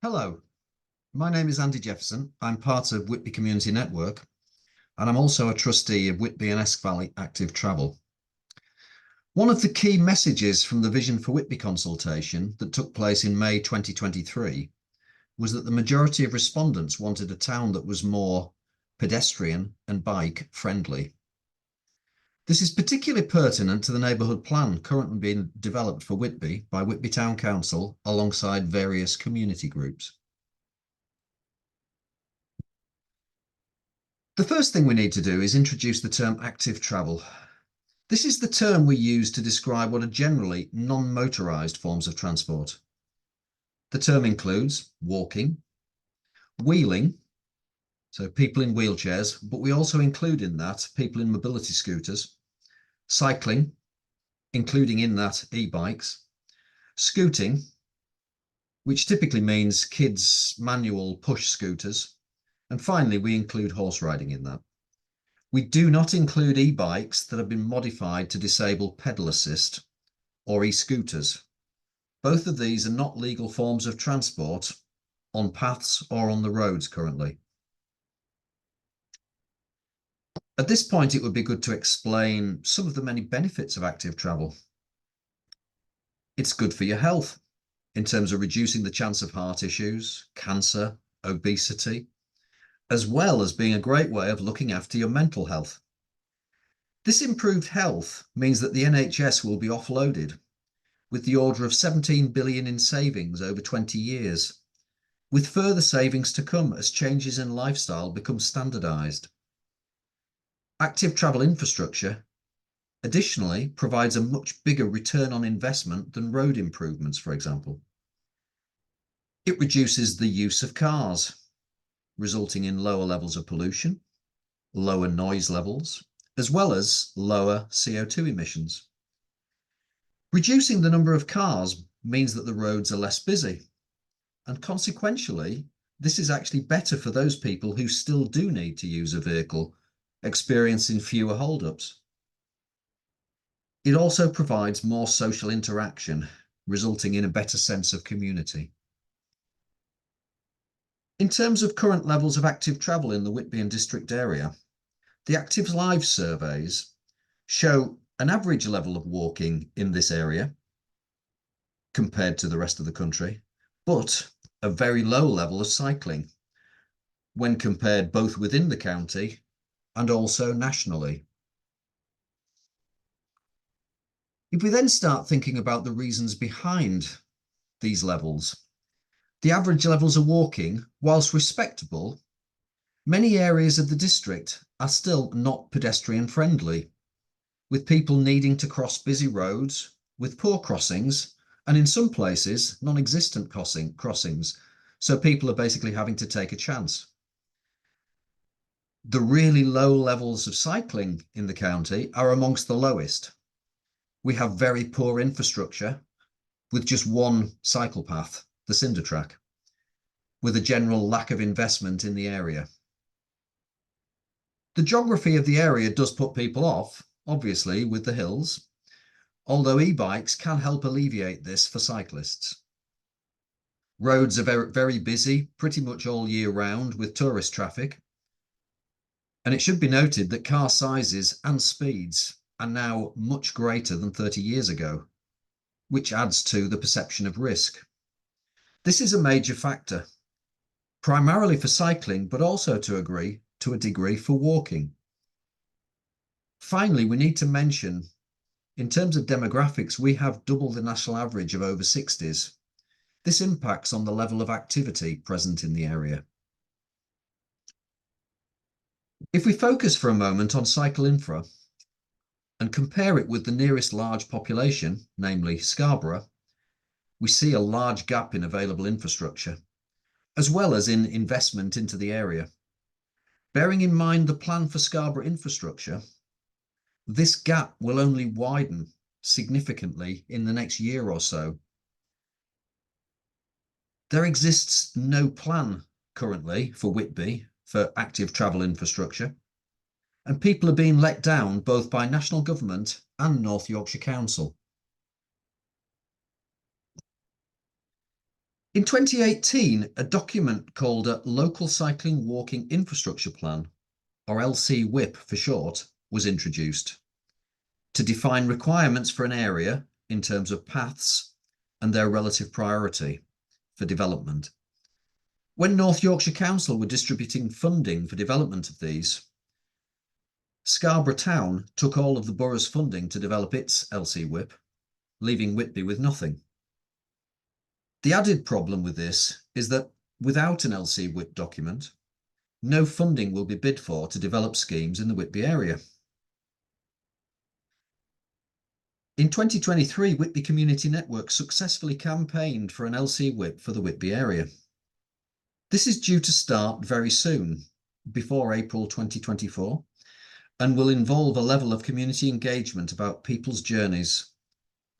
Hello, my name is Andy Jefferson. I'm part of Whitby Community Network, and I'm also a trustee of Whitby and Esk Valley Active Travel. One of the key messages from the Vision for Whitby consultation that took place in May 2023 was that the majority of respondents wanted a town that was more pedestrian and bike friendly. This is particularly pertinent to the neighbourhood plan currently being developed for Whitby by Whitby Town Council alongside various community groups. The first thing we need to do is introduce the term active travel. This is the term we use to describe what are generally non-motorised forms of transport. The term includes walking, wheeling, so people in wheelchairs, but we also include in that people in mobility scooters, cycling, including in that e-bikes, scooting, which typically means kids' manual push scooters, and finally we include horse riding in that. We do not include e-bikes that have been modified to disable pedal assist or e-scooters. Both of these are not legal forms of transport on paths or on the roads currently. At this point, it would be good to explain some of the many benefits of active travel. It's good for your health in terms of reducing the chance of heart issues, cancer, obesity, as well as being a great way of looking after your mental health. This improved health means that the NHS will be offloaded with the order of 17 billion in savings over 20 years, with further savings to come as changes in lifestyle become standardised. Active travel infrastructure additionally provides a much bigger return on investment than road improvements, for example. It reduces the use of cars, resulting in lower levels of pollution, lower noise levels, as well as lower CO2 emissions. Reducing the number of cars means that the roads are less busy, and consequentially, this is actually better for those people who still do need to use a vehicle, experiencing fewer holdups. It also provides more social interaction, resulting in a better sense of community. In terms of current levels of active travel in the Whitby and District area, the Active Live surveys show an average level of walking in this area compared to the rest of the country, but a very low level of cycling when compared both within the county and also nationally. If we then start thinking about the reasons behind these levels, the average levels of walking, whilst respectable, many areas of the district are still not pedestrian friendly, with people needing to cross busy roads with poor crossings, and in some places, non-existent crossings. So people are basically having to take a chance. The really low levels of cycling in the county are amongst the lowest. We have very poor infrastructure with just one cycle path, the cinder track, with a general lack of investment in the area. The geography of the area does put people off, obviously, with the hills, although e-bikes can help alleviate this for cyclists. Roads are very, very busy pretty much all year round with tourist traffic. And it should be noted that car sizes and speeds are now much greater than 30 years ago, which adds to the perception of risk. This is a major factor, primarily for cycling, but also to a degree for walking. Finally, we need to mention, in terms of demographics, we have double the national average of over 60s. This impacts on the level of activity present in the area. If we focus for a moment on cycle infra and compare it with the nearest large population, namely Scarborough, we see a large gap in available infrastructure, as well as in investment into the area. Bearing in mind the plan for Scarborough infrastructure, this gap will only widen significantly in the next year or so. There exists no plan currently for Whitby for active travel infrastructure, and people are being let down both by national government and North Yorkshire Council. In 2018, a document called a Local Cycling Walking Infrastructure Plan, or LCWIP for short, was introduced to define requirements for an area in terms of paths and their relative priority for development. When North Yorkshire Council were distributing funding for development of these, Scarborough Town took all of the borough's funding to develop its LCWIP, leaving Whitby with nothing. The added problem with this is that without an LCWIP document, no funding will be bid for to develop schemes in the Whitby area. In 2023, Whitby Community Network successfully campaigned for an LCWIP for the Whitby area. This is due to start very soon, before April 2024, and will involve a level of community engagement about people's journeys,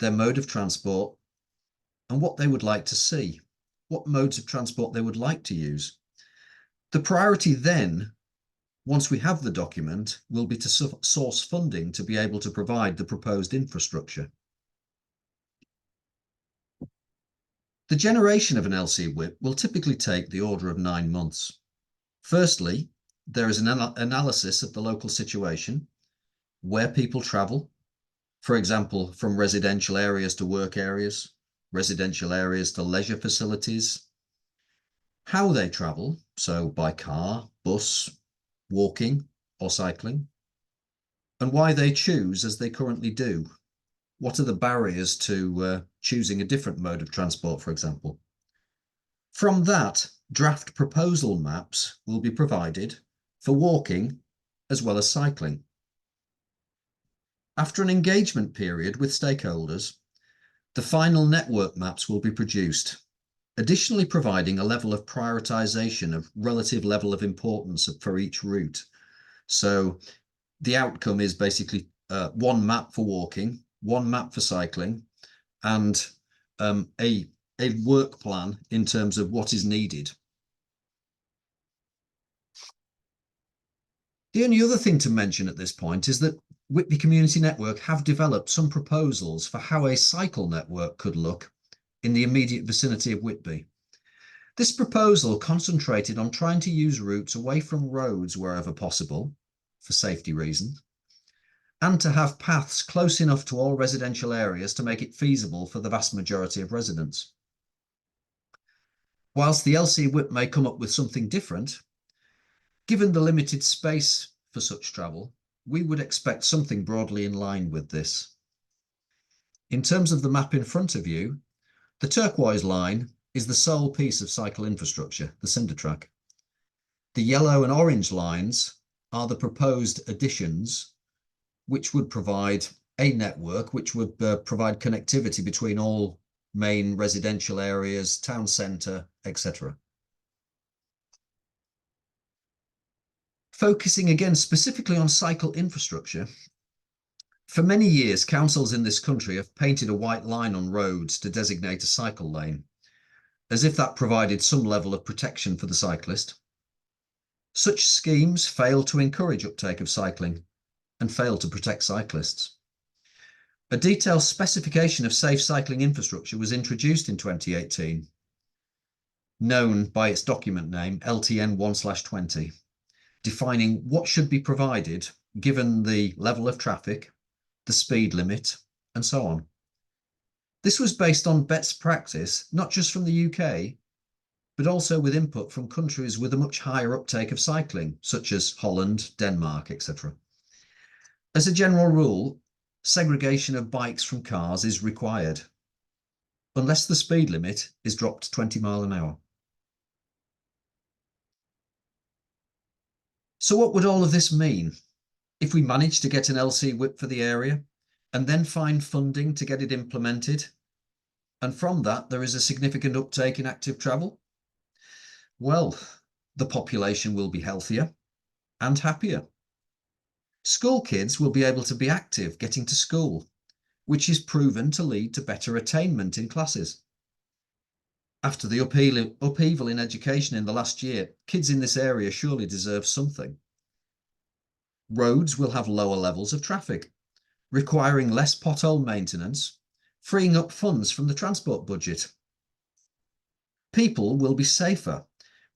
their mode of transport, and what they would like to see, what modes of transport they would like to use. The priority then, once we have the document, will be to source funding to be able to provide the proposed infrastructure. The generation of an LCWIP will typically take the order of 9 months. Firstly, there is an analysis of the local situation, where people travel, for example, from residential areas to work areas, residential areas to leisure facilities, how they travel, so by car, bus, walking or cycling, and why they choose as they currently do. What are the barriers to choosing a different mode of transport, for example? From that, draft proposal maps will be provided for walking as well as cycling. After an engagement period with stakeholders, the final network maps will be produced, additionally providing a level of prioritisation of relative level of importance for each route. So the outcome is basically one map for walking, one map for cycling, and a work plan in terms of what is needed. The only other thing to mention at this point is that Whitby Community Network have developed some proposals for how a cycle network could look in the immediate vicinity of Whitby. This proposal concentrated on trying to use routes away from roads wherever possible, for safety reasons, and to have paths close enough to all residential areas to make it feasible for the vast majority of residents. Whilst the LCWIP may come up with something different, given the limited space for such travel, we would expect something broadly in line with this. In terms of the map in front of you, the turquoise line is the sole piece of cycle infrastructure, the cinder track. The yellow and orange lines are the proposed additions, which would provide a network which would provide connectivity between all main residential areas, town centre, etc. Focusing again specifically on cycle infrastructure, for many years, councils in this country have painted a white line on roads to designate a cycle lane, as if that provided some level of protection for the cyclist. Such schemes fail to encourage uptake of cycling and fail to protect cyclists. A detailed specification of safe cycling infrastructure was introduced in 2018, known by its document name LTN 1/20, defining what should be provided given the level of traffic, the speed limit, and so on. This was based on best practice, not just from the UK, but also with input from countries with a much higher uptake of cycling, such as Holland, Denmark, etc. As a general rule, segregation of bikes from cars is required, unless the speed limit is dropped to 20 miles an hour. So what would all of this mean? If we manage to get an LCWIP for the area and then find funding to get it implemented, and from that there is a significant uptake in active travel, well, the population will be healthier and happier. School kids will be able to be active getting to school, which is proven to lead to better attainment in classes. After the upheaval in education in the last year, kids in this area surely deserve something. Roads will have lower levels of traffic, requiring less pothole maintenance, freeing up funds from the transport budget. People will be safer,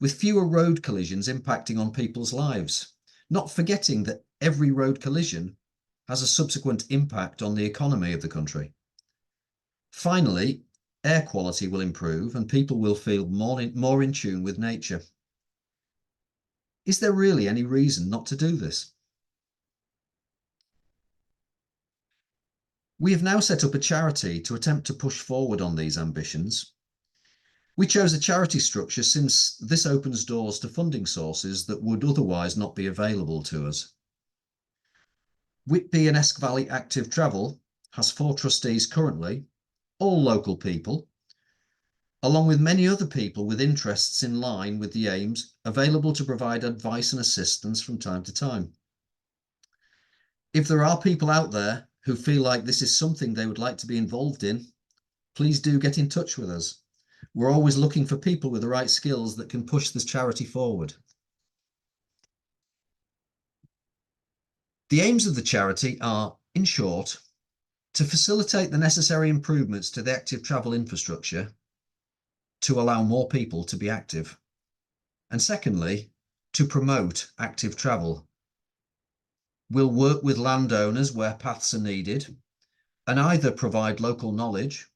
with fewer road collisions impacting on people's lives, not forgetting that every road collision has a subsequent impact on the economy of the country. Finally, air quality will improve and people will feel more in tune with nature. Is there really any reason not to do this? We have now set up a charity to attempt to push forward on these ambitions. We chose a charity structure since this opens doors to funding sources that would otherwise not be available to us. Whitby and Esk Valley Active Travel has 4 trustees currently, all local people, along with many other people with interests in line with the aims, available to provide advice and assistance from time to time. If there are people out there who feel like this is something they would like to be involved in, please do get in touch with us. We're always looking for people with the right skills that can push this charity forward. The aims of the charity are, in short, to facilitate the necessary improvements to the active travel infrastructure to allow more people to be active. And secondly, to promote active travel. We'll work with landowners where paths are needed and either provide local knowledge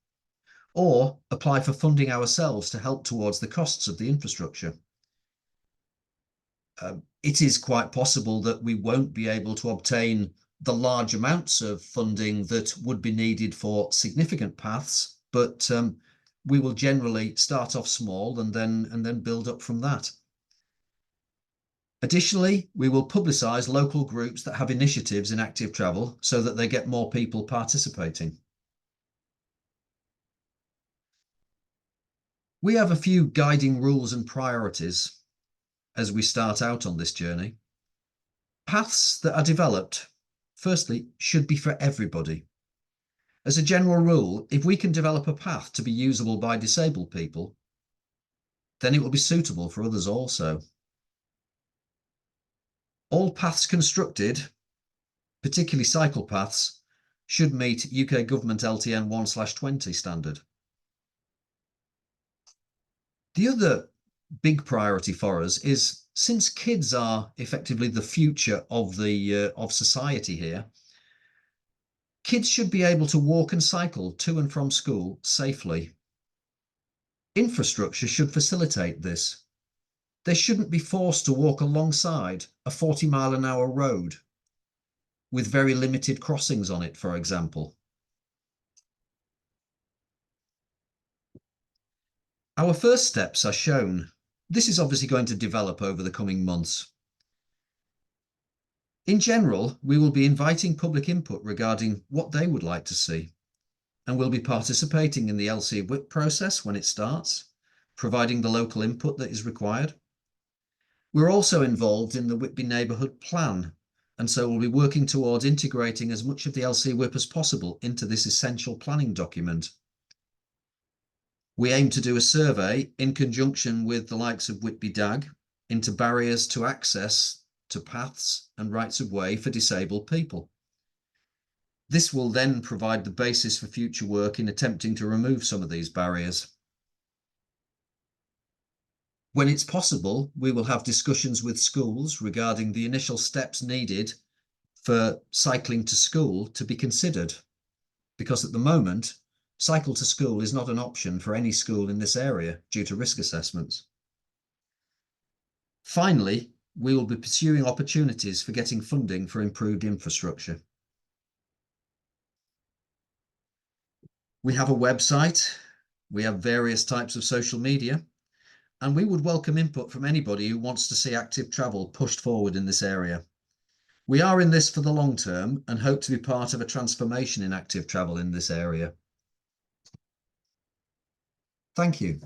or apply for funding ourselves to help towards the costs of the infrastructure. It is quite possible that we won't be able to obtain the large amounts of funding that would be needed for significant paths, but we will generally start off small and then build up from that. Additionally, we will publicise local groups that have initiatives in active travel so that they get more people participating. We have a few guiding rules and priorities as we start out on this journey. Paths that are developed, firstly, should be for everybody. As a general rule, if we can develop a path to be usable by disabled people, then it will be suitable for others also. All paths constructed, particularly cycle paths, should meet UK Government LTN 1/20 standard. The other big priority for us is, since kids are effectively the future of society here, kids should be able to walk and cycle to and from school safely. Infrastructure should facilitate this. They shouldn't be forced to walk alongside a 40-mile-an-hour road with very limited crossings on it, for example. Our first steps are shown. This is obviously going to develop over the coming months. In general, we will be inviting public input regarding what they would like to see, and we'll be participating in the LCWIP process when it starts, providing the local input that is required. We're also involved in the Whitby Neighbourhood Plan, and so we'll be working towards integrating as much of the LCWIP as possible into this essential planning document. We aim to do a survey in conjunction with the likes of Whitby DAG into barriers to access to paths and rights of way for disabled people. This will then provide the basis for future work in attempting to remove some of these barriers. When it's possible, we will have discussions with schools regarding the initial steps needed for cycling to school to be considered, because at the moment, cycle to school is not an option for any school in this area due to risk assessments. Finally, we will be pursuing opportunities for getting funding for improved infrastructure. We have a website, we have various types of social media, and we would welcome input from anybody who wants to see active travel pushed forward in this area. We are in this for the long term and hope to be part of a transformation in active travel in this area. Thank you.